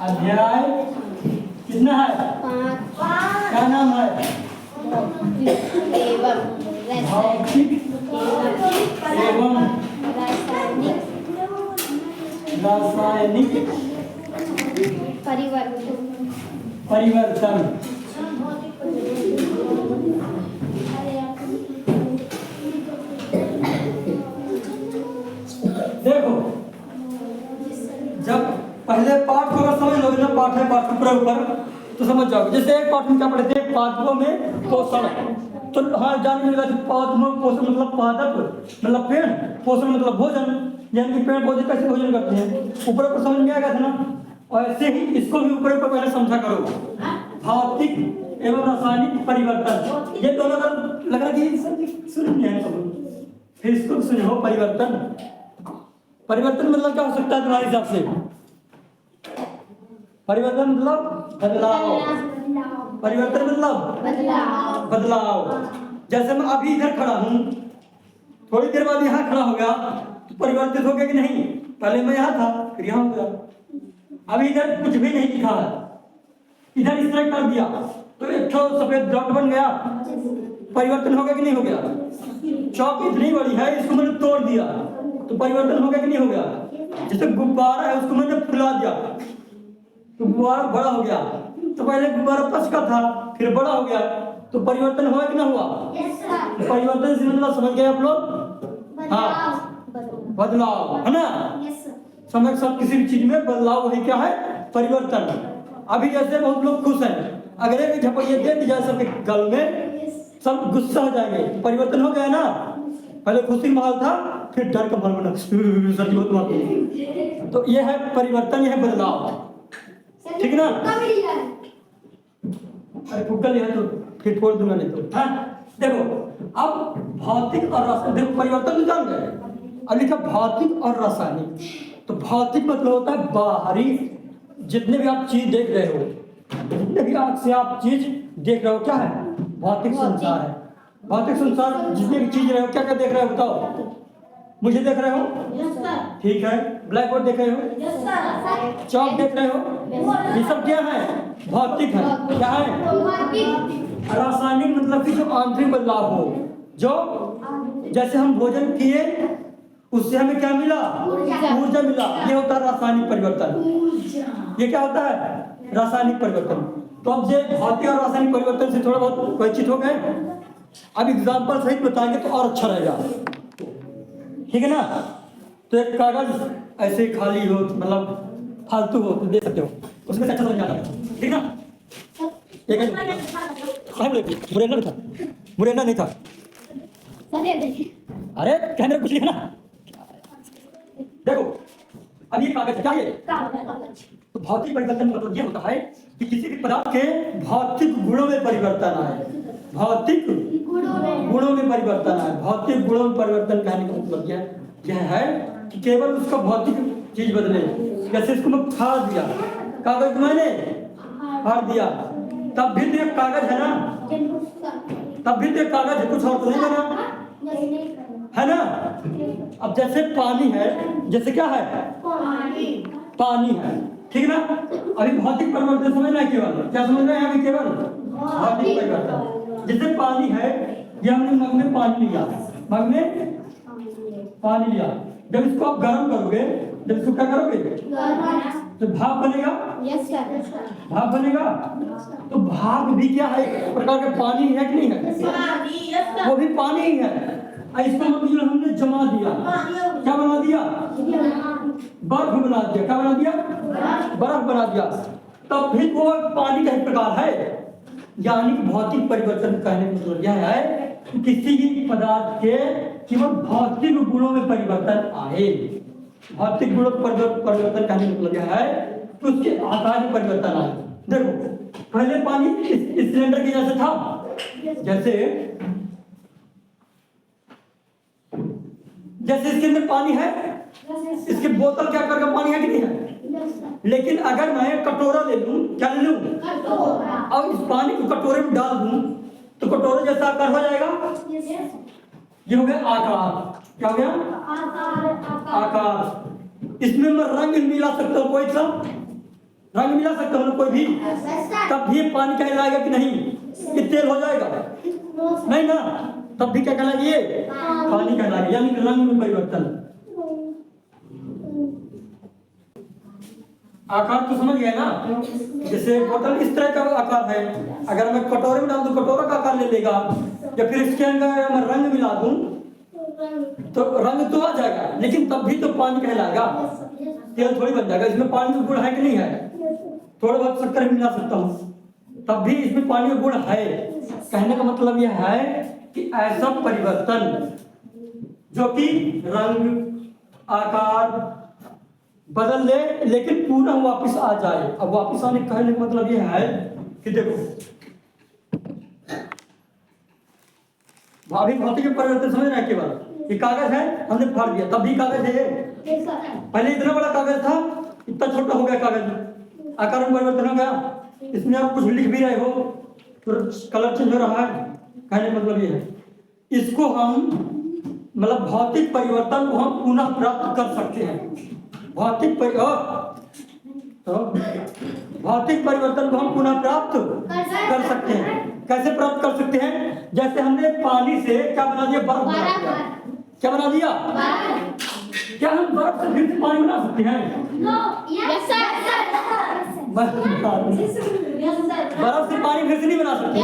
अध्याय कितना है? 5 क्या नाम है? एवं भौतिक एवं रासायनिक परिवर्तन। देखो, जब पहले पाठ को अगर समझ लोगे ना, पाठ है पाठ के प्रयोग पर तो समझ जाओगे। जैसे एक पाठ में क्या पढ़े थे? पादपों में पोषण। तो हाँ, जान मिलेगा कि पादपों में पोषण मतलब पादप मतलब पेड़, पोषण मतलब भोजन। यानी कि पेड़ पौधे कैसे भोजन करते हैं, ऊपर ऊपर समझ में आ गया था ना। और ऐसे ही इसको भी ऊपर ऊपर पहले समझा करो। भौतिक एवं रासायनिक परिवर्तन, ये दोनों लग रहा कि सुन नहीं है सब, फिर इसको सुनो। परिवर्तन, परिवर्तन मतलब क्या हो सकता है तुम्हारे हिसाब से? परिवर्तन मतलब बदलाव। परिवर्तन मतलब बदलाव। जैसे मैं अभी इधर खड़ा हूँ, थोड़ी देर बाद यहाँ खड़ा हो गया तो परिवर्तित हो गया कि नहीं? पहले मैं यहाँ था, फिर यहाँ हो गया। अभी इधर कुछ भी नहीं लिखा है, इधर इस तरह कर दिया तो एक ठो सफेद डॉट बन गया। परिवर्तन हो गया कि नहीं हो गया? चौक इतनी बड़ी है, इसको मैंने तोड़ दिया तो परिवर्तन हो गया कि नहीं हो गया? जैसे गुब्बारा है, उसको मैंने फुला दिया तो गुब्बारा बड़ा हो गया। तो पहले गुब्बारा पचका था, फिर बड़ा हो गया, तो परिवर्तन हुआ कि ना हुआ? तो परिवर्तन से मतलब समझ गए आप लोग? हाँ, बदलाव है ना। समय के साथ किसी भी चीज में बदलाव वही क्या है? परिवर्तन। अभी जैसे बहुत लोग खुश हैं, अगर एक झपड़िया दे दी जाए सबके गल में, सब गुस्सा हो जाएंगे। परिवर्तन हो गया ना, पहले खुशी माहौल था, फिर डर का माहौल बना। तो ये है परिवर्तन, ये है बदलाव, ठीक ना? अरे गूगल है तो फिर छोड़ दूंगा नहीं तो। हाँ देखो, अब भौतिक और रासायनिक, देखो परिवर्तन तो जान गए। अब लिखा भौतिक और रासायनिक। तो भौतिक मतलब होता है बाहरी, जितने भी आप चीज देख रहे हो, जितने भी आंख से आप चीज देख रहे हो, क्या है? भौतिक संसार है। भौतिक संसार जितने भी चीज रहे हो, क्या क्या देख रहे हो बताओ? मुझे देख रहे हो? ठीक है। ब्लैक बोर्ड देख रहे हो? चौक देख रहे हो? ये सब क्या है? भौतिक है। क्या है? रासायनिक मतलब कि जो आंतरिक बदलाव हो, जो जैसे हम भोजन किए उससे हमें क्या मिला? ऊर्जा मिला। ये होता है रासायनिक परिवर्तन। ये क्या होता है? रासायनिक परिवर्तन। तो अब ये भौतिक और रासायनिक परिवर्तन से थोड़ा बहुत परिचित हो गए। अब एग्जाम्पल सहित बताएंगे तो और अच्छा रहेगा, ठीक है ना? तो एक कागज ऐसे खाली हो, मतलब फालतू हो तो दे सकते हो, उसमें से अच्छा समझ आता है, ठीक ना? एक मुरैना नहीं था, मुरैना नहीं था। अरे कहने कुछ लिखना। देखो अब ये कागज क्या है? तो भौतिक परिवर्तन मतलब ये होता है कि किसी भी पदार्थ के भौतिक गुणों में परिवर्तन आए। भौतिक गुणों में परिवर्तन आए। भौतिक गुणों में परिवर्तन कहने का मतलब यह है कि केवल उसका भौतिक चीज बदले। जैसे इसको मैं फाड़ दिया, कागज मैंने फाड़ दिया, तब भी तो एक कागज है ना, तब भी तो एक कागज है, कुछ और तो नहीं बना, है ना? अब जैसे पानी है, जैसे क्या है? पानी है, ठीक ना? अभी भौतिक परिवर्तन समझना है, केवल क्या समझना है? अभी केवल भौतिक परिवर्तन। जैसे पानी है, ये हमने मग में पानी लिया, मग में पानी लिया, जब इसको आप गर्म करोगे, जब इसको क्या करोगे तो भाप बनेगा। भाप बनेगा, तो भाप भी क्या है? एक प्रकार का पानी है कि नहीं है? वो भी पानी ही है। इसको मतलब हमने जमा दिया, क्या बना दिया? बर्फ बना दिया। क्या बना दिया? बर्फ बना दिया। तब भी वो पानी का एक प्रकार है। यानी कि भौतिक परिवर्तन कहने का मतलब यह है कि किसी भी पदार्थ के केवल भौतिक गुणों में परिवर्तन आए। भौतिक गुणों परिवर्तन कहने का मतलब यह है कि उसके आकार में परिवर्तन आए। देखो पहले पानी इस सिलेंडर के जैसे था, जैसे इसके अंदर पानी है, इसके बोतल के आकार का पानी है कि नहीं है? लेकिन अगर मैं कटोरा ले लूं, क्या ले लूं? और इस पानी को कटोरे में डाल दूं तो कटोरे जैसा आकार हो जाएगा। ये हो गया आकार। क्या हो गया? आकार। इसमें मैं रंग मिला सकता हूं, कोई सा रंग मिला सकते हो ना कोई भी, तब भी पानी कहलाएगा कि नहीं, कि तेल हो जाएगा? नहीं ना, तब भी क्या कहलाएगा? ये पानी कहलाएगा, यानी कि रंग में परिवर्तन। आकार तो समझ गए ना? जैसे बोतल इस तरह का आकार है, अगर मैं कटोरे में डाल दूं कटोरा का आकार ले लेगा, या फिर इसके अंदर मैं रंग मिला दूं तो रंग तो आ जाएगा, लेकिन तब भी तो पानी कहलाएगा, तेल थोड़ी बन जाएगा। इसमें पानी में गुण है कि नहीं है? थोड़ा बहुत शक्कर भी मिला सकता हूँ, तब भी इसमें पानी में गुण है। कहने का मतलब यह है कि ऐसा परिवर्तन जो कि रंग आकार बदल ले लेकिन पुनः वापस आ जाए। अब वापस आने कहने का मतलब यह है कि देखो अभी भौतिक परिवर्तन समझ रहे हैं केवल, ये कागज है हमने फाड़ दिया तब भी कागज है। पहले इतना बड़ा कागज था, इतना छोटा हो गया कागज, आकार में परिवर्तन हो गया। इसमें आप कुछ लिख भी रहे हो तो कलर चेंज हो रहा है। कहने का मतलब ये है, इसको हम मतलब भौतिक परिवर्तन को हम पुनः प्राप्त कर सकते हैं। भौतिक परिवर्तन को हम पुनः प्राप्त कर सकते हैं। कैसे प्राप्त कर सकते हैं? जैसे हमने पानी से क्या बना दिया? बर्फ बना दिया। क्या बना दिया? क्या हम बर्फ से फिर से पानी बना सकते हैं? बर्फ से पानी फिर से नहीं बना सकते।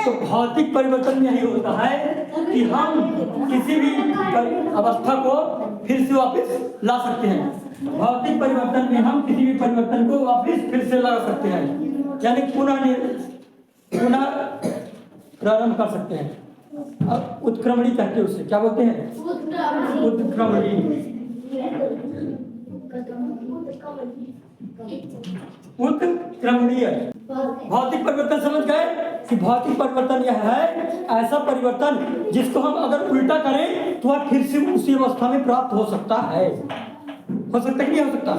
तो भौतिक परिवर्तन यही होता है कि हम किसी भी अवस्था को फिर से वापस ला सकते हैं। भौतिक परिवर्तन में हम किसी भी परिवर्तन को वापस फिर से ला सकते हैं, यानी पुनः प्रारंभ कर सकते हैं। अब उत्क्रमणी कहते हैं उसे, क्या बोलते हैं? उत्क्रमणी। उत्क्रमणीय भौतिक परिवर्तन समझ गए कि भौतिक परिवर्तन यह है ऐसा परिवर्तन जिसको हम अगर उल्टा करें तो वह फिर से उसी अवस्था में प्राप्त हो सकता है। हो सकता है कि नहीं हो सकता?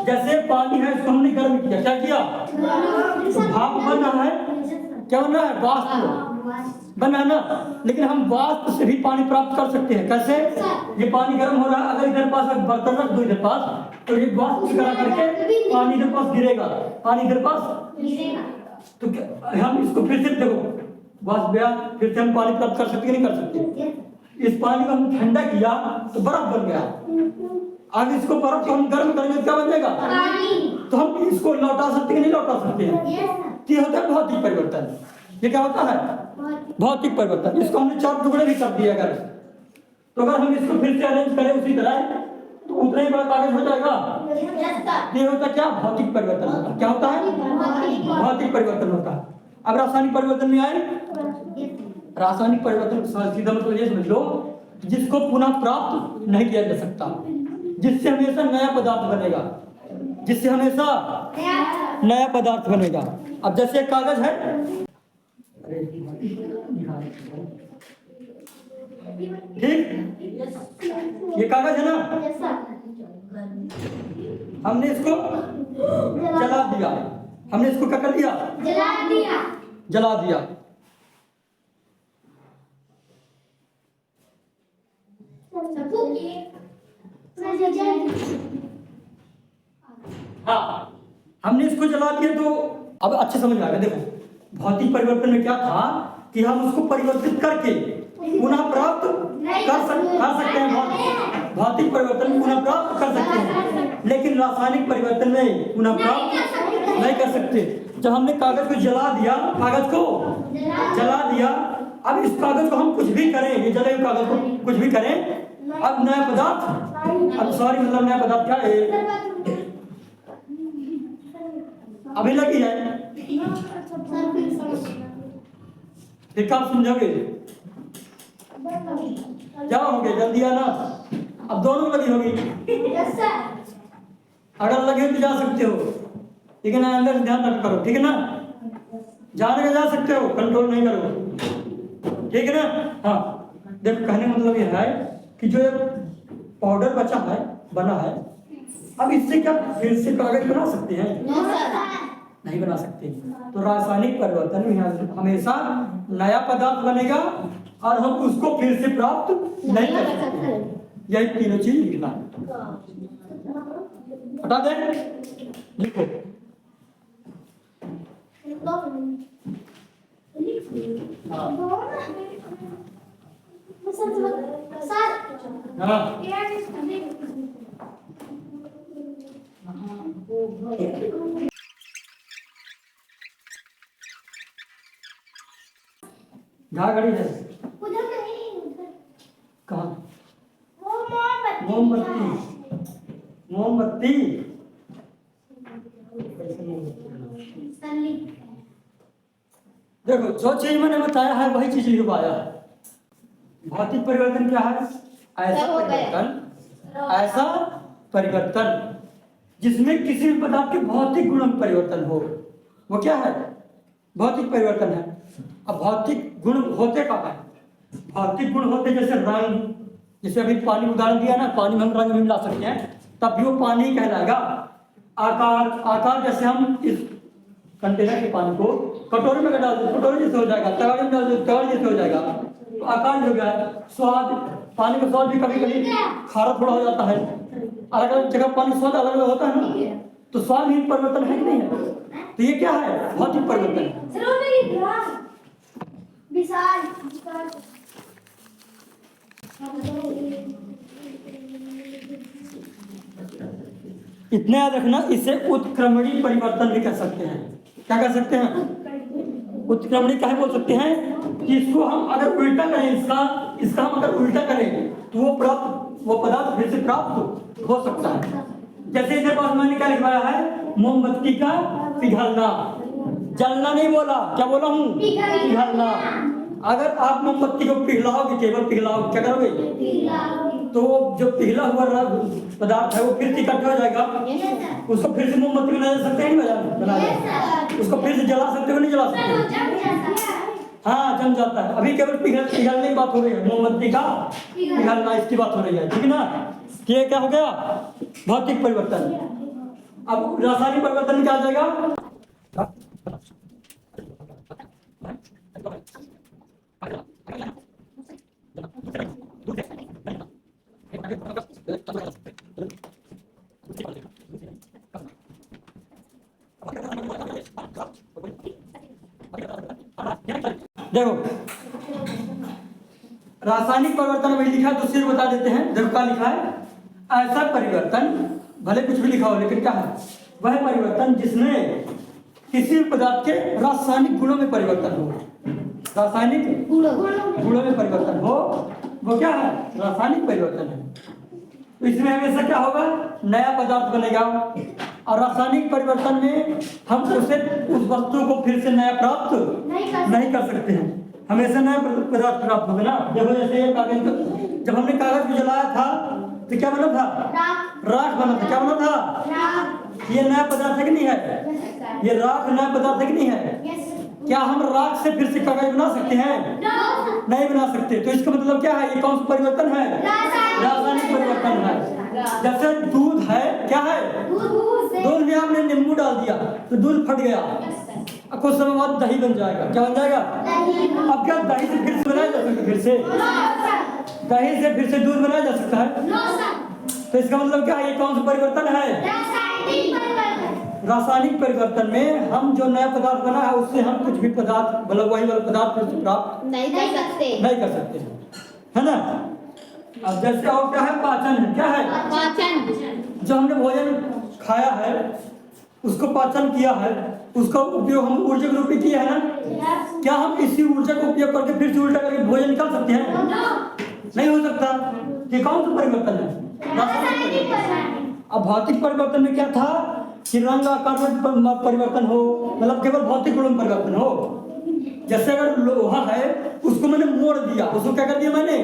जैसे पानी है, इसको हमने गर्म किया, क्या किया? तो भाप बन रहा है, क्या बन रहा है? वाष्प बना है ना। लेकिन हम वाष्प से भी पानी प्राप्त कर सकते हैं। कैसे? ये पानी गर्म हो रहा है, अगर इधर पास बर्तन रख दो इधर पास, तो ये वाष्प की तरह करके पानी इधर पास गिरेगा, पानी इधर पास गिरेगा। तो हम इसको फिर से देखो वाष्प गया, फिर से हम पानी प्राप्त कर सकते नहीं कर सकते? इस पानी को हम ठंडा किया तो बर्फ बन गया, आगे इसको बर्फ को हम गर्म करेंगे क्या बन जाएगा? तो हम इसको लौटा सकते हैं नहीं लौटा सकते हैं? ये होता है भौतिक परिवर्तन। ये क्या होता है? भौतिक परिवर्तन। इसको हमने 4 टुकड़े भी कर दिए अगर, तो अगर हम इसको फिर से अरेंज करें उसी तरह तो उतना ही बड़ा कागज हो जाएगा। ये होता क्या? भौतिक परिवर्तन होता है। क्या होता है? भौतिक परिवर्तन होता है। अब रासायनिक परिवर्तन में आए, रासायनिक परिवर्तन सीधा मतलब ये समझ लो जिसको पुनः प्राप्त नहीं किया जा सकता, जिससे हमेशा नया पदार्थ बनेगा, जिससे हमेशा नया पदार्थ बनेगा। अब जैसे एक कागज है, ठीक, ये कागज है ना, हमने इसको जला दिया, हमने इसको क्या कर दिया? जला दिया। हाँ, हमने इसको जला दिया तो अब अच्छे समझ आ गया। देखो भौतिक परिवर्तन में क्या था कि हम उसको परिवर्तित करके पुनः प्राप्त कर सकते हैं। भौतिक परिवर्तन पुनः प्राप्त कर सकते हैं, लेकिन रासायनिक परिवर्तन में पुनः प्राप्त नहीं कर सकते। जब हमने कागज को जला दिया, कागज को जला दिया, अब इस कागज को हम कुछ भी करें, ये जले हुए कागज को कुछ भी करें, अब नया पदार्थ, अब सॉरी मतलब नया पदार्थ क्या है? अभी लगी है, एक आप समझोगे क्या हो गया? जल्दी आना। अब दोनों लगी होगी, अगर लगे तो जा सकते हो, लेकिन अंदर ध्यान रख करो, ठीक है ना? जाने का जा सकते हो, कंट्रोल नहीं करो, ठीक है ना? हाँ, देखो कहने का मतलब यह है कि जो पाउडर बचा है, बना है, अब इससे क्या फिर से कागज बना सकते हैं? नहीं बना सकते। तो रासायनिक परिवर्तन में हमेशा नया पदार्थ बनेगा और हम उसको फिर से प्राप्त नहीं कर सकते। यही तीनों चीज लिखना है। हटा दें, लिखो। जहाँ गाड़ी है उधर नहीं, उधर कहाँ? वो मोमबत्ती मोमबत्ती मोमबत्ती सली देखो, जो चीज मैंने बताया है वही चीज लिख पाया है। भौतिक परिवर्तन क्या है? ऐसा हो गया। परिवर्तन, ऐसा परिवर्तन जिसमें किसी भी पदार्थ के भौतिक गुणों में परिवर्तन हो, वो क्या है? भौतिक परिवर्तन है। अब भौतिक गुण होते कब है? भौतिक गुण होते जैसे रंग, जैसे अभी पानी उदाहरण दिया ना, पानी में हम रंग भी मिला सकते हैं, तब भी वो पानी ही कहलाएगा। आकार, आकार जैसे हम इस कंटेनर के पानी को कटोरे में डाल दो, कटोरे जैसे हो जाएगा, तगाड़े में डाल दो, तगाड़े जैसे हो जाएगा, तो आकार हो गया। स्वाद, पानी का स्वाद भी कभी कभी खारा थोड़ा हो जाता है, अलग अलग जगह पानी स्वाद अलग अलग होता है ना, तो स्वाद भी परिवर्तन है कि नहीं है? तो ये क्या है? भौतिक परिवर्तन। विशाल इतना याद रखना, इसे उत्क्रमणीय परिवर्तन भी कह सकते हैं। क्या कह सकते हैं? उत्क्रमणीय क्या बोल सकते हैं कि इसको हम अगर उल्टा करें, इसका हम अगर उल्टा करें तो वो पदार्थ फिर से प्राप्त हो सकता है। जैसे इधर पास मैंने क्या लिखवाया है? मोमबत्ती का पिघलना। जलना नहीं बोला, क्या बोला हूँ? पिघलना। अगर आप मोमबत्ती को पिघलाओगे, केवल पिघलाओगे, क्या करोगे? तो जो पिघला हुआ पदार्थ है वो फिर से इकट्ठा हो जाएगा, उसको फिर से मोमबत्ती बनाया जा सकता है, नहीं बनाया जा? उसको फिर से जला सकते हो, नहीं जला सकते? हाँ, जम जाता है। अभी केवल पिघलने की बात हो रही है, मोमबत्ती का पिघलना, इसकी बात हो रही है, ठीक है ना? ये क्या हो गया? भौतिक परिवर्तन। अब रासायनिक परिवर्तन में क्या आ जाएगा? देखो, रासायनिक परिवर्तन में लिखा है, दूसरी बता देते हैं। देखो क्या लिखा है? ऐसा परिवर्तन, भले कुछ भी लिखा हो लेकिन क्या है? वह परिवर्तन जिसमें किसी भी पदार्थ के रासायनिक गुणों में परिवर्तन हो। रासायनिक गुणों में परिवर्तन हो, वो क्या है? रासायनिक परिवर्तन है। तो इसमें हमेशा क्या होगा? नया पदार्थ बनेगा, और रासायनिक परिवर्तन में हम उस वस्तु को फिर से नया प्राप्त नहीं कर सकते हैं, हमेशा नया पदार्थ प्राप्त होगा ना। देखो, जैसे कागज, जब हमने कागज को जलाया था तो क्या बना था? राख बना था। क्या बना था? ये नया पदार्थ है कि नहीं है? ये राख नया पदार्थ है कि नहीं है? क्या हम राख से फिर से कागज बना सकते हैं? नहीं बना सकते। तो इसका मतलब क्या है? ये कौन सा परिवर्तन है? रासायनिक परिवर्तन है। जैसे दूध है, क्या है? दूध में आपने नींबू डाल दिया तो दूध फट गया, कुछ समय बाद दही बन जाएगा। क्या बन जाएगा? अब क्या दही से फिर से बनाया जा सकता है? फिर से दही से फिर से दूध बनाया जा सकता है? तो इसका मतलब क्या है? ये कौन सा परिवर्तन है? रासायनिक परिवर्तन में हम जो नया पदार्थ बना है उससे हम कुछ भी पदार्थ, मतलब वही वाला पदार्थ फिर से प्राप्त नहीं कर सकते, है ना? अब जैसे और क्या है? पाचन है। क्या है? पाचन। जो हमने भोजन खाया है, उसको पाचन किया है, उसका उपयोग हम ऊर्जा के रूप में किया है ना? क्या हम इसी ऊर्जा का उपयोग करके फिर से उल्टा करके भोजन निकाल सकते हैं? नहीं हो सकता। ये कौन सा परिवर्तन है? रासायनिक परिवर्तन। अब भौतिक परिवर्तन में क्या था कि रंग आकार में परिवर्तन हो, मतलब केवल भौतिक गुण में परिवर्तन हो। जैसे अगर लोहा है, उसको मैंने मोड़ दिया, उसको क्या कर दिया मैंने?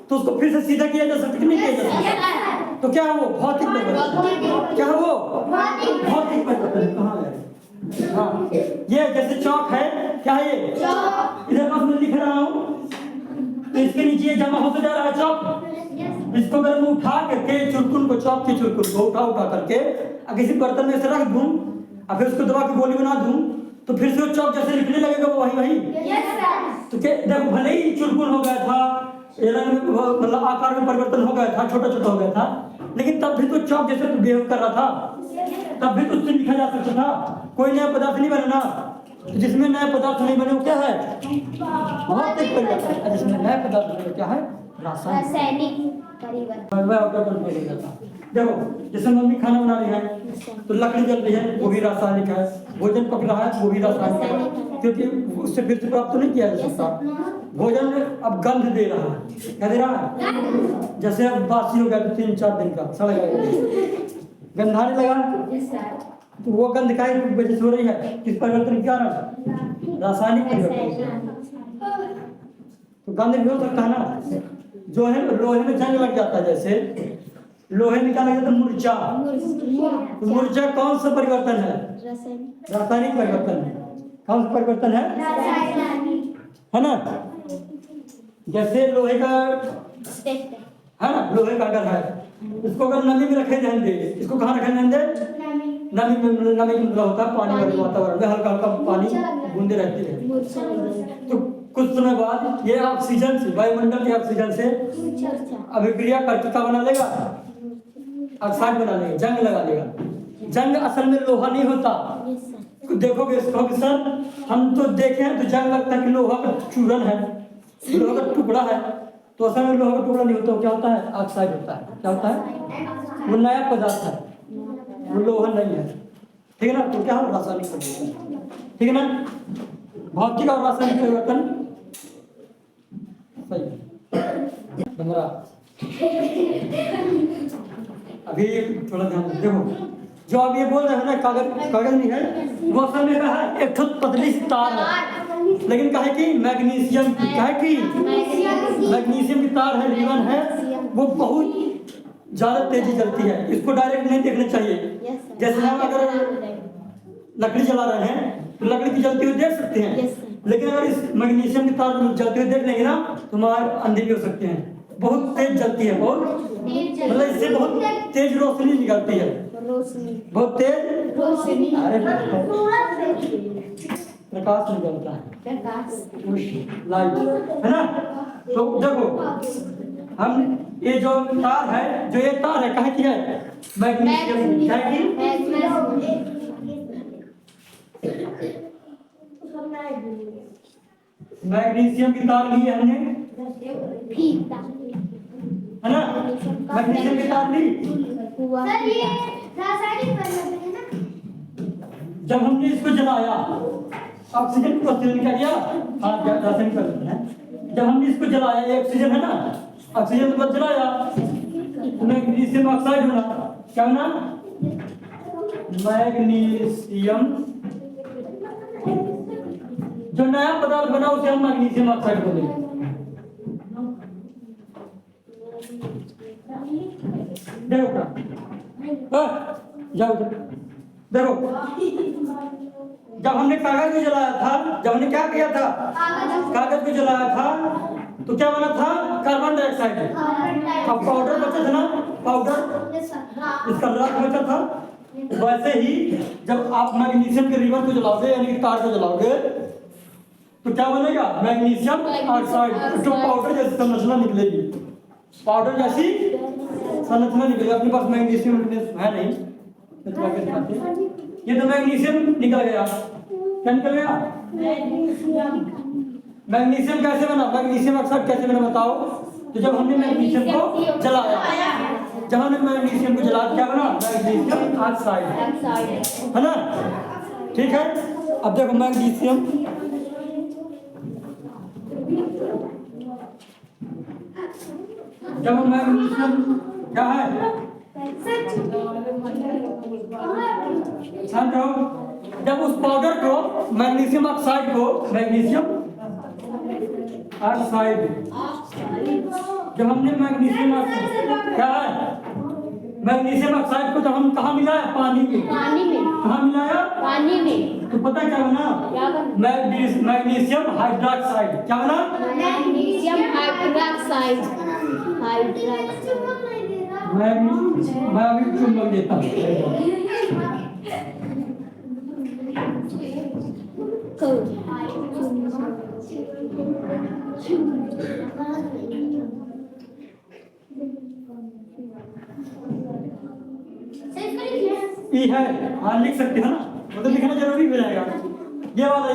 तो उसको फिर से सीधा किया जा सकता है कि नहीं किया जा सकता? तो क्या है वो? भौतिक परिवर्तन। क्या है वो? भौतिक परिवर्तन। कहाँ है? हाँ, ये जैसे चौक है, क्या है ये? इधर पास मैं लिख रहा हूँ, तो इसके नीचे ये जमा होता जा रहा है चौक। इसको अगर मैं उठा करके चुरकुन को, चौक के चुरकुन को उठा करके किसी बर्तन में से रख दूं, और फिर उसको दबा के गोली बना दूं, तो फिर से वो चौक जैसे लिखने लगेगा वो वही। तो क्या देखो, भले ही चुरकुन हो गया था, रंग मतलब आकार में परिवर्तन हो गया था, छोटा छोटा हो गया था, लेकिन तब भी तो चौक जैसे बिहेव कर रहा था। तब भी तो उससे लिखा जा सकता था। कोई नया पदार्थ नहीं बना ना, तो जिसमें नया पदार्थ नहीं बने वो क्या है? भौतिक परिवर्तन। और जिसमें नया पदार्थ बने वो क्या है? रासायनिक रासायनिक परिवर्तन। वह ऑर्डर पर हो जाता। देखो जैसे मम्मी खाना बना रही है तो लकड़ी जल रही है, वो भी रासायनिक है। भोजन पक रहा है, वो भी रासायनिक है, क्योंकि उससे फिर से प्राप्त नहीं किया जा सकता। भोजन अब गंध दे रहा है, क्या दे रहा है? जैसे अब बासी हो गया तो 3-4 दिन का सड़ गया, गंधाने लगा, तो वो गंध का वजह से हो रही है। किस परिवर्तन क्या रहा? रासायनिक परिवर्तन। तो गंध भी हो सकता है ना। जो है लोहे में जंग लग जाता है, जैसे लोहे में क्या लग जाता है? मूर्छा। तो मूर्छा कौन सा परिवर्तन है? रासायनिक परिवर्तन है। कौन सा परिवर्तन है? है ना। जैसे लोहे का है ना, लोहे का अगर है, इसको अगर नमी में रखे रहेंगे, इसको कहाँ रखे रहेंगे? नमी में। नमी में होता है पानी वाले वातावरण में, हल्का हल्का पानी बूंदे रहती है। तो कुछ समय बाद ये ऑक्सीजन से, वायुमंडल के ऑक्सीजन से अभिक्रिया करके क्या बना लेगा? ऑक्साइड बना लेगा, जंग लगा लेगा। जंग असल में लोहा नहीं होता। देखोगे इसको कि सर हम तो देखे हैं तो जंग लगता है कि लोहा का चूरन है, लोहा का टुकड़ा है, तो असल में लोहा का टुकड़ा नहीं होता। क्या होता है? ऑक्साइड होता है। क्या होता है? वो नया पदार्थ है, वो लोहा नहीं है। ठीक है ना। तो क्या है? रासायनिक परिवर्तन। ठीक है ना। भौतिक और रासायनिक परिवर्तन सही। पंद्रह अभी थोड़ा ध्यान देखो, जो आप ये बोल रहे हैं ना कागज, कागज नहीं है वो असल में कहा है एक पतली सी तार है, लेकिन कहा है कि मैग्नीशियम की, कहा है कि मैग्नीशियम की तार है, रिबन है, वो बहुत ज्यादा तेजी चलती है। इसको डायरेक्ट नहीं देखना चाहिए। जैसे हम अगर लकड़ी जला रहे हैं तो लकड़ी की जलती हुई देख सकते हैं, लेकिन अगर इस मैग्नीशियम की तार जलती हुई देख लेंगे ना तो हमारे अंधे भी हो सकते हैं। बहुत तेज जलती है, बहुत मतलब इससे बहुत तेज रोशनी निकलती है, बहुत तेज रोशनी, प्रकाश निकलता है, लाइट, है ना। तो देखो हम ये जो तार है, जो ये तार है कहाँ की है? मैग्नीशियम। क्या की? मैग्नीशियम की तार ली है हमने, है ना। मैग्नीशियम की तार ली। सर ये रासायनिक परिवर्तन है ना। जब हमने इसको जलाया, ऑक्सीजन को ऑक्सीजन क्या किया? हाँ, रासायनिक परिवर्तन है। जब हमने इसको जलाया, ये ऑक्सीजन है ना, ऑक्सीजन को जलाया तो मैग्नीशियम ऑक्साइड होना, क्या होना? मैग्नीशियम। जो नया पदार्थ बना उसे हम मैग्नीशियम ऑक्साइड बोलेंगे। देखो जाओ देखो, जब हमने कागज को जलाया था, जब हमने क्या किया था? कागज को जलाया था तो क्या बना था? Carbon dioxide. अब पाउडर बचा था ना, पाउडर, इसका रस बचा था। वैसे ही जब आप मैग्नीशियम के रिबन को जलाओगे, यानी कि तार को जलाओगे, तो क्या बनेगा? Magnesium oxide. जो पाउडर जैसी संरचना निकलेगी, पाउडर जैसी संरचना निकलेगी। अपने पास मैग्नीशियम है नहीं, ये तो मैग्नीशियम निकल गया। क्या निकल गया? मैग्नीशियम कैसे बना? मैग्नीशियम ऑक्साइड कैसे बना बताओ? तो जब हमने मैग्नीशियम को जलाया, जब हमने मैग्नीशियम को जलाया क्या बना? मैग्नीशियम ऑक्साइड, है ना। ठीक है। अब देखो मैग्नीशियम, जब मैग्नीशियम क्या है? समझो, जब उस पाउडर को, मैग्नीशियम ऑक्साइड को, मैग्नीशियम ऑक्साइड, जब हमने मैग्नीशियम ऑक्साइड क्या है? मैग्नीशियम ऑक्साइड को जब हम कहाँ मिलाया? पानी में। कहाँ मिलाया? पानी में। तो पता क्या बना? Magnesium hydroxide. क्या बना? Magnesium hydroxide. मैं अभी चुंबक देता हूँ। ई है, हाँ लिख सकते हो ना, वो तो लिखना जरूरी हो जाएगा। ये वाला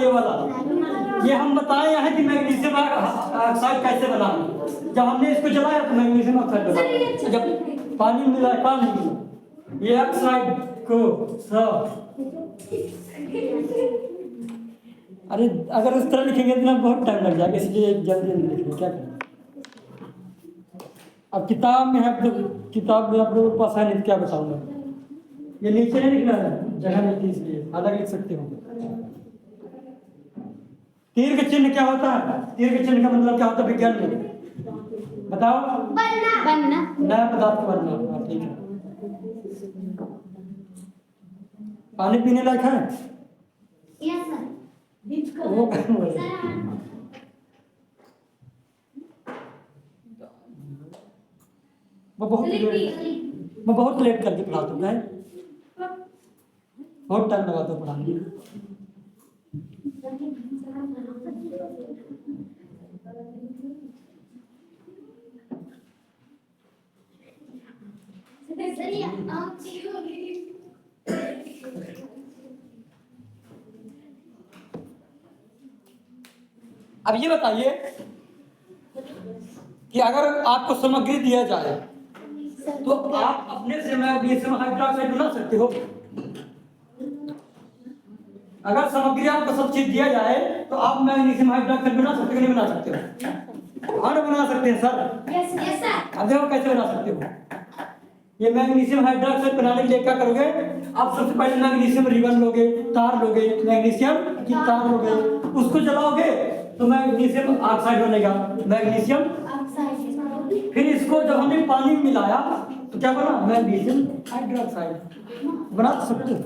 ये हम बताए हैं कि मैग्नीशियम ऑक्साइड कैसे बनाना। जब हमने इसको जलाया तो मैग्नीशियम ऑक्साइड बना, जब पानी मिला पानी ये ऑक्साइड को सब, अरे अगर उस तरह लिखेंगे तो बहुत टाइम लग जाएगा, इसलिए जल्दी नहीं लिखेंगे, क्या करें। अब किताब में है तो किताब में आप लोगों के पास है नहीं, क्या बताऊंगा। ये नीचे नहीं लिखना है, जगह नहीं थी इसलिए अलग लिख सकते हो। तीर का चिन्ह क्या होता है? तीर के चिन्ह का मतलब क्या होता है विज्ञान में? बताओ। बनना नया पदार्थ बनना। हाँ ठीक है। पानी पीने लायक है? Yes sir. वो कैसे बोले? मैं बहुत लेट करके पढ़ाता हूँ, बहुत टाइम लगाता हूँ पढ़ाने में। अब ये बताइए कि अगर आपको सामग्री दिया जाए तो आप अपने से मैग्नीशियम हाइड्रोक्साइड बना सकते हो? अगर सामग्री आपको सब चीज दिया जाए तो आप मैग्नीशियम हाइड्रोक्साइड बना सकते हो, नहीं बना सकते हो? हाँ बना सकते हैं सर। Yes sir. अब देखो कैसे बना सकते हो। ये मैग्नीशियम हाइड्रोक्साइड बनाने के लिए क्या करोगे? आप सबसे पहले मैग्नीशियम रिबन लोगे, तार लोगे, मैग्नीशियम की तार लोगे, उसको जलाओगे तो मैग्नीशियम ऑक्साइड बनेगा, मैग्नीशियम। फिर इसको जब हमने पानी में मिलाया तो क्या बना? Magnesium hydroxide. बना सकते हो?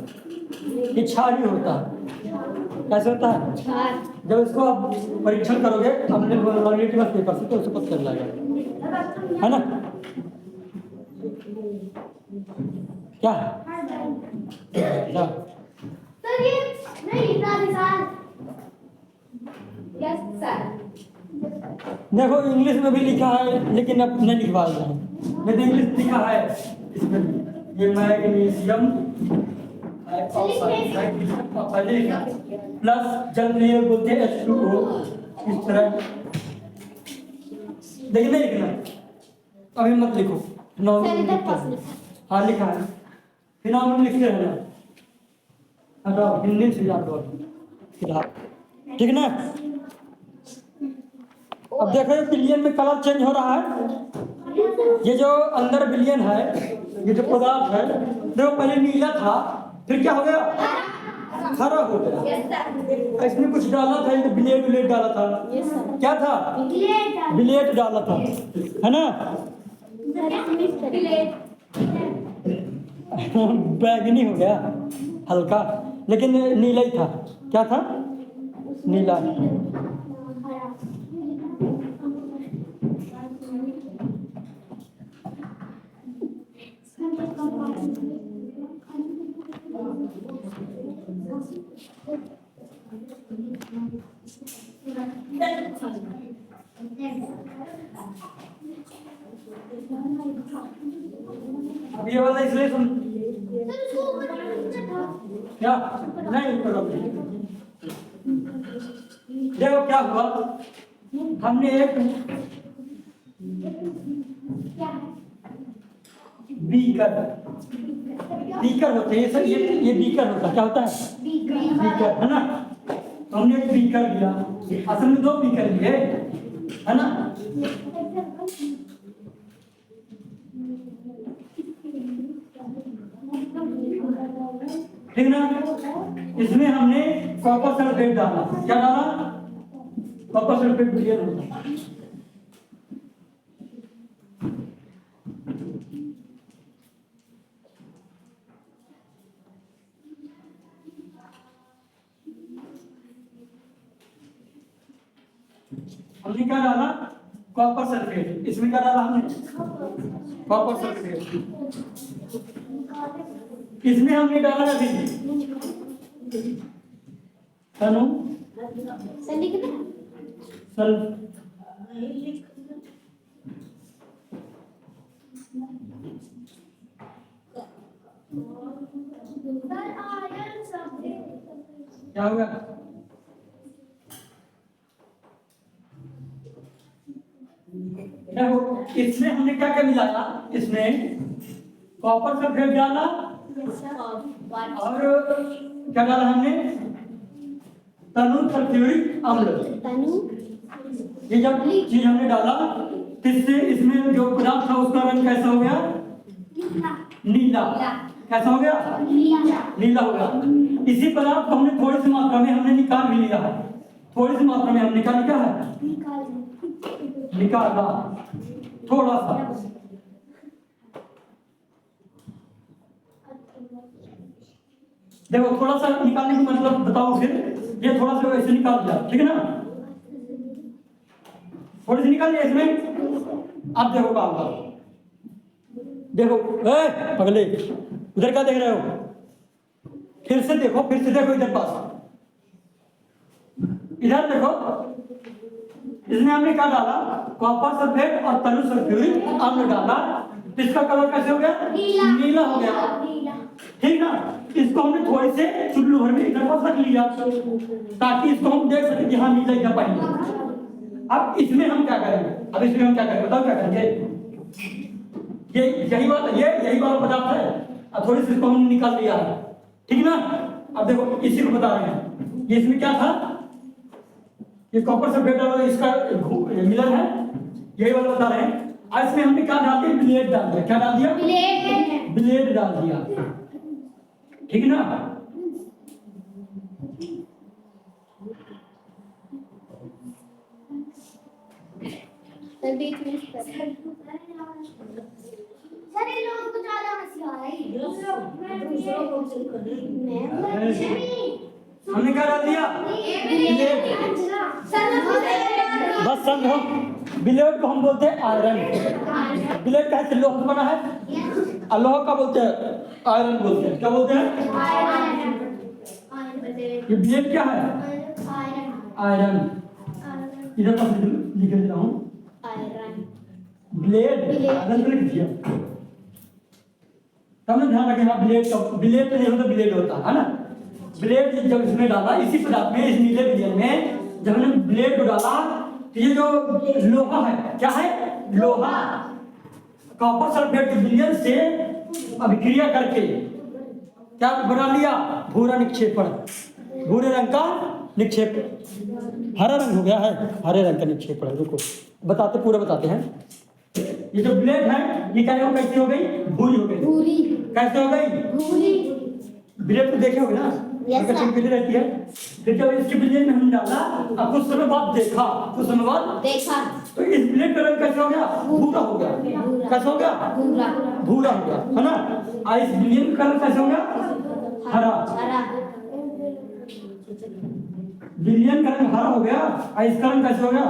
ये क्षारीय होता है। कैसे होता है? जब इसको आप परीक्षण करोगे अपने लिटमस पेपर से तो उसको पता चल जाएगा, है ना? क्या सर ये नहीं लिखना निशान। Yes sir. देखो इंग्लिश में भी लिखा है लेकिन अब नहीं लिखवा रहे हैं, नहीं तो इंग्लिश लिखा है इसमें ये मैग्नीशियम प्लस जल क्लियर बोलते हैं H2O, इस तरह देखिए नहीं लिखना, अभी मत लिखो। हाँ लिखा है, फिनोमिनल लिखते रहना, हटाओ हिंदी से याद दो किताब, ठीक ना? अब देखो बिलियन में कलर चेंज हो रहा है। ये जो अंदर बिलियन है, ये जो पदार्थ है देखो पहले नीला था, फिर क्या हो गया? हरा हो गया। इसमें कुछ डाला था, ये ब्लेड ब्लेड डाला था, क्या था? ब्लेड डाला था, है ना? बैगनी हो गया हल्का, लेकिन नीला ही था। क्या था? नीला। अब ये वाला इसलिए सुन क्या नहीं करो। देखो क्या हुआ, हमने एक बीकर होते हैं सर, ये बीकर होता है, क्या होता है? बीकर, है ना? तो हमने एक बीकर लिया, असल में 2 बीकर लिए, है ना? ठीक ना? इसमें हमने कॉपर सल्फेट डाला, क्या डाला? कॉपर सल्फेट क्लियर होता है। हमने क्या डाला? Copper sulphate. इसमें क्या डाला हमने? Copper sulphate. इसमें हमने डाला अभी तनु सल सर आयरन सल्फेट क्या होगा? देखो इसमें हमने क्या क्या मिलाया, इसमें कॉपर सल्फेट डाला और क्या डाला हमने, तनु सल्फ्यूरिक अम्ल। ये जब चीज हमने डाला किससे, इसमें जो पदार्थ था उसका रंग कैसा हो गया, नीला। कैसा हो गया, नीला हो गया। इसी पदार्थ को हमने थोड़ी सी मात्रा में हमने निकाल भी लिया है, थोड़ी सी मात्रा में हमने क्या निकाला है, निकाला थोड़ा सा। देखो थोड़ा सा निकालने का मतलब बताओ फिर, ये थोड़ा सा ऐसे निकाल दिया, ठीक है ना, थोड़ी सी निकाल लिया इसमें। अब देखो काम करो, देखो ए पगले उधर क्या देख रहे हो, फिर से देखो, फिर से देखो इधर पास, इधर देखो। इसमें हमने क्या डाला, कॉपर सल्फेट और तनु सल्फ्यूरिक अम्ल डाला, इसका कलर कैसे हो गया, नीला हो गया, ठीक ना। इसको हमने थोड़ी से चुल्लू भर में इधर पास रख लिया ताकि इसको हम देख सके कि हाँ नीला इधर पाएंगे। अब इसमें हम क्या करेंगे, अब इसमें हम क्या करेंगे बताओ क्या करेंगे, ये यही बात, ये यही बात पदार्थ है, अब थोड़ी सी इसको हम निकाल लिया है, ठीक ना। अब देखो इसी को बता रहे हैं, ये इसमें क्या था, ये कॉपर सल्फेट और इसका मिलन है, यही वाला बता रहे हैं। आज इसमें हमने क्या डाल दिया, ब्लेड डाल दिया, क्या डाल दिया, ब्लेड डाल दिया, ठीक ना। सर ये लोगों को ज्यादा हंसी आ रही हमने क्या डाल दिया, बस समझो, ब्लेड को हम बोलते हैं आयरन। ब्लेड कैसे लोहा से बना है, और लोहा का बोलते हैं आयरन बोलते हैं, क्या बोलते हैं, ये ब्लेड क्या है, आयरन। इधर पर लिख देता हूँ, ब्लेड आयरन लिख दिया, तब ना ध्यान रखें, हाँ ब्लेड का, ब्लेड नहीं होता ब्लेड होता है ना। ब्लेड जब इसमें डाला, इसी पदार्थ में, इस नीले विलयन में जब हमने ब्लेड को डाला तो ये जो लोहा है, क्या है, लोहा कॉपर सल्फेट के विलयन से अभिक्रिया करके क्या बना लिया, भूरा निक्षेपण, भूरे रंग का निक्षेप, हरा रंग हो गया है, हरे रंग का निक्षेपण है। रुको बताते, पूरा बताते हैं। ये जो ब्लेड है ये क्या हो, कैसी हो गई, भूरी हो गई, कैसे हो गई, ब्लेड तो देखे होगे ना, इसका चिमकली रहती है। फिर जब इसके ब्लेड में हमने डाला, अब कुछ समय बाद देखा, कुछ समय बाद देखा तो इस ब्लेड का रंग कैसा हो गया, भूरा हो गया, कैसा हो गया, भूरा हो गया, है ना। और इस ब्लेड का रंग कैसा हो गया, हरा, ब्लेड का रंग हरा हो गया, और इसका रंग कैसा हो गया,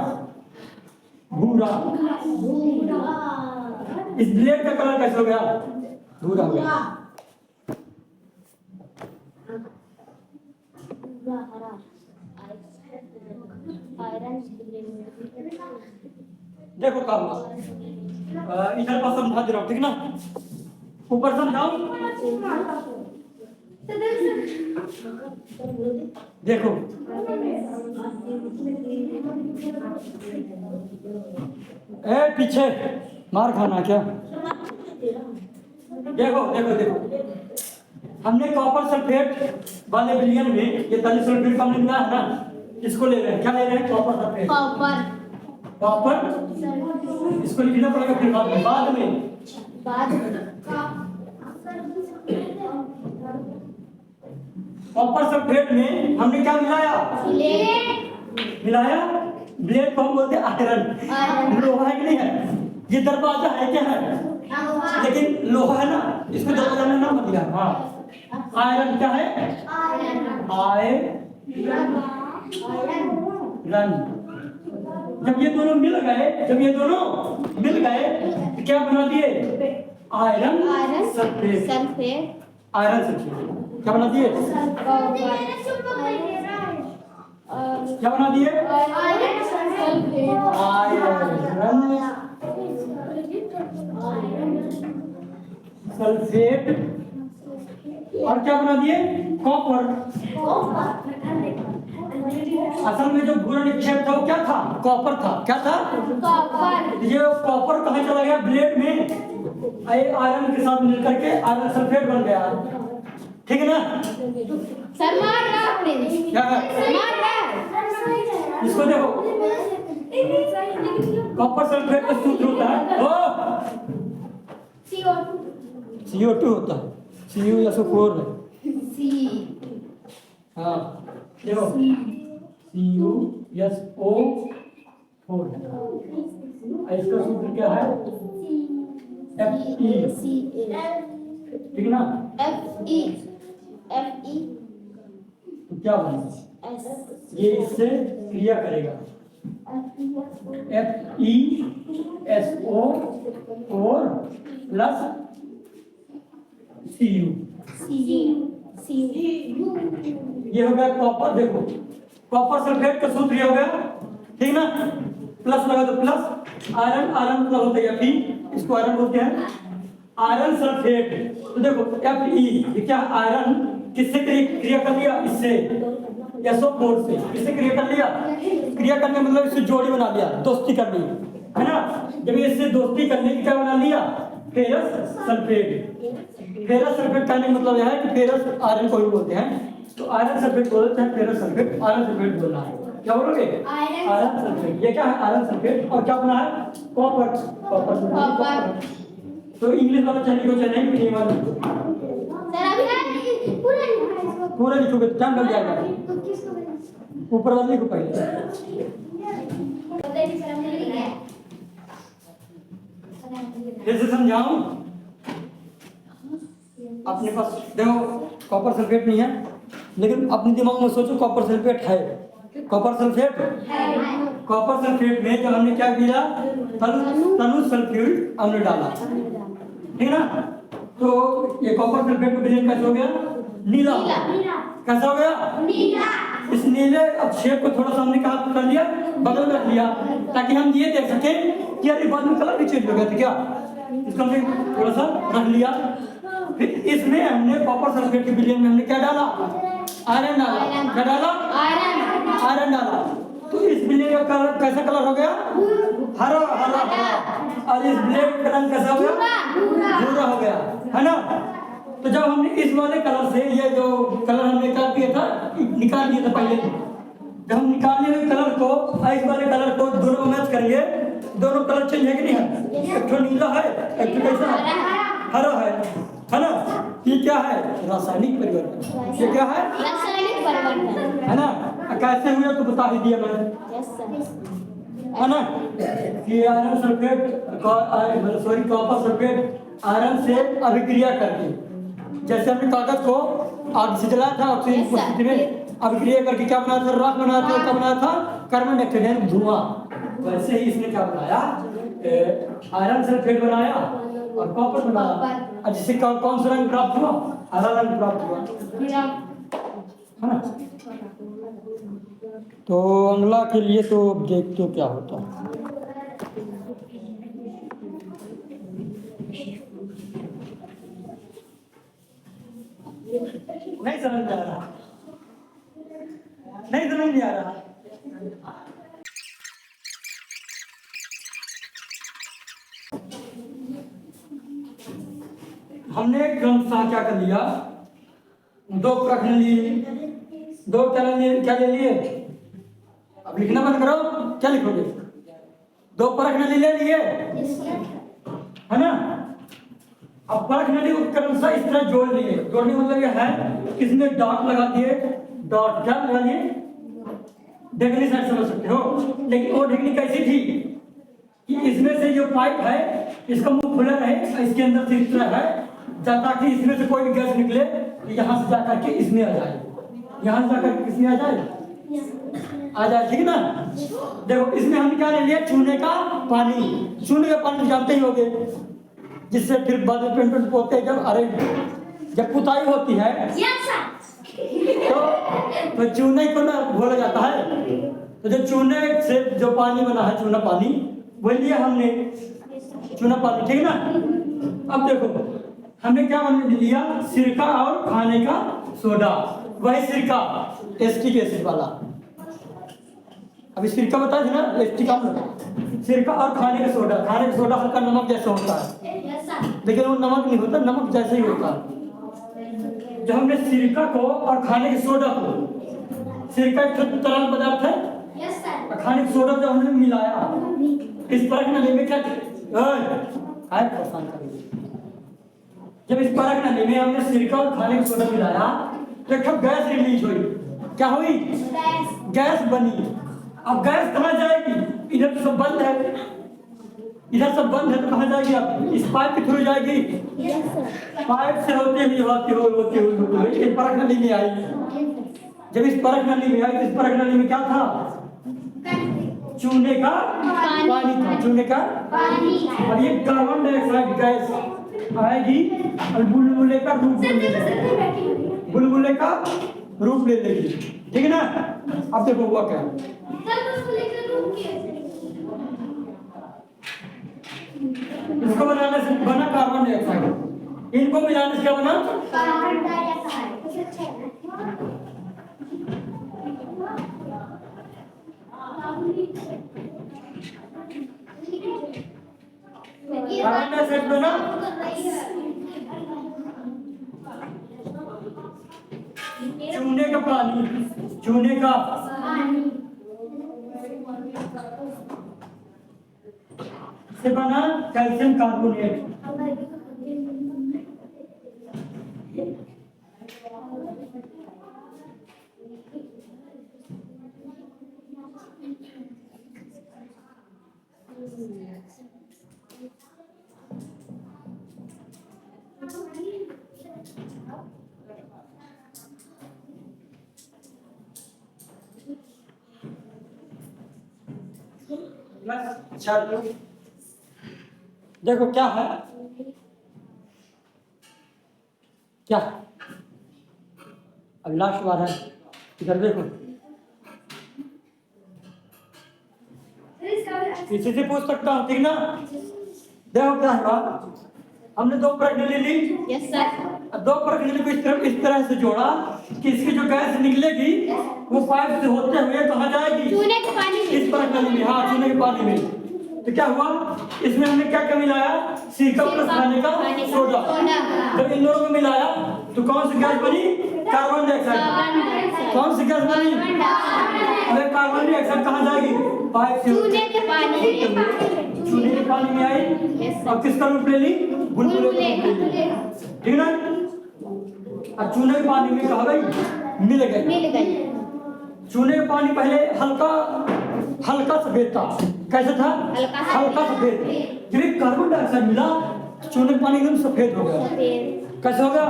भूरा। इस ब्लेड का कलर कैसा हो गया, भूरा हो गया। देखो काम इधर पर समझा दे रहा हूँ, ठीक ना, ऊपर समझाओ। देखो ए पीछे मार खाना क्या, देखो देखो देखो, हमने कॉपर सल्फेट वाले विलयन में ये तनु सल्फेट का हमने लिया है ना, इसको ले रहे हैं, क्या ले रहे हैं, कॉपर सल्फेट, कॉपर, इसको लिखना पड़ेगा फिर बाद में कॉपर सल्फेट में हमने क्या मिलाया, ब्लेड को हम बोलते हैं आयरन। लोहा है कि नहीं है, ये दरवाजा है क्या है, लेकिन लोहा है ना, इसको दरवाजा में नाम दिया। हाँ आयरन क्या है, आयरन। जब ये दोनों मिल गए, तो क्या बना दिए, आयरन सल्फेट, आयरन सल्फेट क्या बना दिए, क्या बना दिए, आयरन सल्फेट और क्या बना दिए, कॉपर। असल में जो भूरा निक्षेप था वो क्या था, कॉपर था। क्या था, कॉपर। ये कॉपर कहाँ चला गया, ब्लेड में आयरन के साथ मिलकर के आयरन सल्फेट बन गया। ठीक है ना। सर मार रहा आपने, क्या है, मार रहा। इसको देखो, कॉपर सल्फेट का सूत्र होता है CO2 होता है, CuSO4 है। हाँ देखो CuSO4 है। इसका सूत्र क्या है, Fe। ठीक ना। तो क्या बनेगा, ये इससे क्रिया करेगा, FeSO4 प्लस Cu। ये हो गया कॉपर। देखो कॉपर सल्फेट का सूत्र ये हो गया, ठीक ना। प्लस लगा तो प्लस, आयरन, आयरन मतलब होता है Fe, इसको आयरन बोलते हैं, आयरन सल्फेट। तो देखो Fe, ये क्या, आयरन किससे क्रिया कर लिया, इससे SO4 से। किससे क्रिया कर लिया, क्रिया करने मतलब इससे जोड़ी बना लिया, दोस्ती कर ली, है ना। जब इससे दोस्ती करने की क्या बना लिया, फेरस सल्फेट। फेरस सल्फेट का मतलब यह है कि फेरस आयरन को ही बोलते हैं, तो आयरन सल्फेट बोलते हैं, फेरस सल्फेट, आयरन सल्फेट बोलना है। क्या बोलोगे, आयरन सल्फेट। ये क्या है, आयरन सल्फेट। और क्या बना है, कॉपर। कॉपर तो इंग्लिश वाला चैनल को चैनल मीडियम वाला सर अभी पूरा लिखा है इसको, पूरा लिखोगे तो टाइम लग जाएगा। तो किसको करना, ऊपर वाले को पहले बताइए सर, हमने लिखा है। फिर से समझाऊं, अपने पास देखो कॉपर सल्फेट नहीं है, लेकिन अपने दिमाग में सोचो कॉपर सल्फेट है। कॉपर सल्फेट, कॉपर सल्फेट में जब हमने क्या किया, तनु सल्फ्यूरिक अम्ल डाला, ठीक ना। तो ये कॉपर सल्फेट का विलयन कैसे हो गया, नीला। कैसा हो गया, नीला। इस नीले अब शेप को थोड़ा सा हमने कहा कर लिया, बदल कर लिया, ताकि हम ये देख सके कि अरे बाद में कलर भी चेंज हो गया था क्या, इसको हमने थोड़ा सा रख लिया। फिर इसमें हमने कॉपर सल्फेट के विलयन में हमने क्या डाला, आयरन डाला। क्या डाला, आयरन डाला। तो इस विलयन का कलर कैसा कलर हो गया, हरा हरा हरा। और इस ब्लेड का रंग कैसा हो गया, भूरा हो गया, है ना। तो जब हमने इस वाले कलर से ये जो कलर हमने क्या किया था, निकाल दिया था पहले, जब हम निकाल लिए कलर को इस वाले कलर को दोनों मैच करेंगे, दोनों कलर चेंज है कि नहीं है, एक तो नीला है, एक तो कैसा है, हरा है ना। ये क्या है, रासायनिक परिवर्तन। ये क्या है, रासायनिक परिवर्तन, है ना। कैसे हुआ तो बता ही दिया मैंने, है ना। कि iron sulphate, sorry copper sulphate iron से अभिक्रिया करके, जैसे हमने कागज को आग से जलाया था ऑक्सीजन की उपस्थिति में, अभिक्रिया करके क्या बनाया था, राख बनाया था। क्या बनाया था, कार्बन डाइऑक्साइड यानी धुआं। वैसे ही इसने क्या बनाया, आयरन सल्फेट बनाया और कॉपर बनाया, और जिससे कौन सा रंग प्राप्त हुआ, हरा रंग प्राप्त हुआ, है ना। तो अगला के लिए तो देखते हो क्या होता है। नहीं समझ में आ रहा, नहीं समझ में आ रहा। हमने क्रमशः क्या कर लिया, दो प्रश्न लिए, दो क्या ले लिए। अब लिखना बंद करो, क्या लिखोगे, दो प्रश्न ले लिए, है ना। अब प्रश्न को क्रमशः इस तरह जोड़ लिए। जोड़ने मतलब यह है इसमें डॉट लगा दिए, डॉट क्या लगा दिए, ढकनी साइड समझ सकते हो। लेकिन वो ढकनी कैसी थी कि इसमें से जो पाइप है इसका मुंह खुला रहे, इसके अंदर से इस तरह है ताकि इसमें से कोई भी गैस निकले यहाँ से जाकर के इसमें आ जाए, यहाँ से जाकर किसमें आ जाए, ठीक ना। देखो इसमें हमने क्या ले लिया, चूने का पानी। चूने का पानी जानते ही होंगे, जिससे फिर बाद में पेंट पोते जब, अरे जब पुताई होती है तो चूने को ना घोला जाता है। तो जो चूने से जो पानी बना है, चूना पानी, वो लिया हमने, चूना पानी, ठीक ना। अब देखो हमने क्या बना लिया, सिरका और खाने का सोडा, वही सिरका एसिटिक एसिड वाला। अभी सिरका बताया था ना, एसिटिक अम्ल, सिरका और खाने का सोडा। खाने का सोडा हल्का नमक जैसा होता है, यस सर, लेकिन वो नमक नहीं होता, नमक जैसे ही होता है। जब हमने सिरका को और खाने के सोडा को, सिरका एक तरल पदार्थ है यस सर, और खाने का सोडा जब हमने मिलाया, इस परख नली में क्या आए परेशान करेंगे। जब इस परख नली में हमने सिरका और खाने का सोडा मिलाया तो एक गैस रिलीज हुई। क्या हुई? गैस, गैस बनी। अब गैस कहाँ जाएगी? इधर तो सब बंद है, इधर सब बंद है तो कहाँ जाएगी? अब इस पाइप के थ्रू जाएगी। यस सर, पाइप से होते हुए इस परख नली में आई। जब इस परख नली में आई तो इस परख नली में क्या था? चूने का पानी था, चूने का पानी, अब ये कार्बन डाइऑक्साइड गैस आएगी और बुलबुले का रूप ले लेगी, बुलबुले का रूप ले लेगी, ठीक है ना। अब देखो हुआ क्या, इसको बनाने से बना कार्बन डाइऑक्साइड, इनको मिलाने से क्या बना? Carbon dioxide. कार्बन डाइऑक्साइड बना, चूने का पानी, चूने का से बना कैल्शियम कार्बोनेट। चलो देखो क्या है, क्या अब लास्ट बार है, इधर देखो, किसी से पूछ सकता हूँ, ठीक ना। देखो क्या हुआ, हमने दो परख नली ली, यस सर, दो परख नली को इस तरह से जोड़ा कि इसकी जो गैस निकलेगी वो पाइप से होते हुए कहाँ जाएगी? चूने के पानी में, इस परख नली में, हाँ चूने के पानी में। तो क्या हुआ, इसमें हमने क्या क्या मिलाया? सिरका प्लस खाने का सोडा। जब इन दोनों को मिलाया तो कौन सी गैस बनी? Carbon dioxide. कौन सी गैस बनी? अरे कार्बन डाइऑक्साइड कहाँ जाएगी? पाइप से चूने के पानी में, चूने के पानी में आई और किसका रूप ले ली? बुलबुले का रूप ले ली, ठीक ना। अब चूने के पानी में कहा गई? मिल गई। चूने का पानी पहले हल्का सफेद था, कैसे था? हल्का सफेद। जब ये कार्बन डाइऑक्साइड मिला चूने का पानी एकदम सफेद हो गया। कैसे हो गया?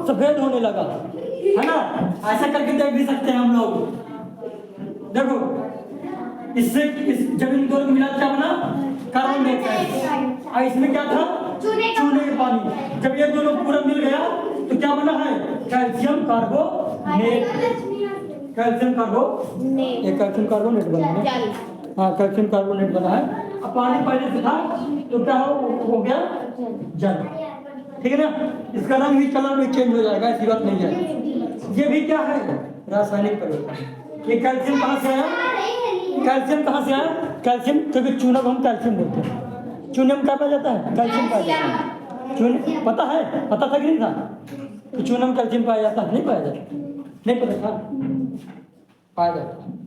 सफेद होने लगा, है ना। ऐसा करके देख भी सकते हैं हम लोग। देखो इससे जब इन दोनों को मिला क्या बना? Carbon dioxide. और इसमें क्या था? चूने का पानी। जब ये दोनों पूरा मिल गया तो क्या बना है? Calcium carbonate. कैल्शियम कार्बोनेट, ये कैल्शियम कार्बोनेट बना है, हाँ कैल्शियम कार्बोनेट बना है। अब पानी पहले से था तो क्या हो गया? जल, ठीक है ना। इसका रंग भी, कलर भी चेंज हो जाएगा, ऐसी बात नहीं है। ये भी क्या है? रासायनिक परिवर्तन। ये कैल्शियम कहाँ से आया? कैल्शियम कहाँ से आया? कैल्शियम, क्योंकि चूना को हम कैल्शियम बोलते हैं। चूने में क्या पाया जाता है? कैल्शियम पाया जाता है। चूने पता है, पता था कि नहीं था कि चूना में कैल्शियम पाया जाता है? नहीं पाया जाता, नहीं पता था, पाया जाता है।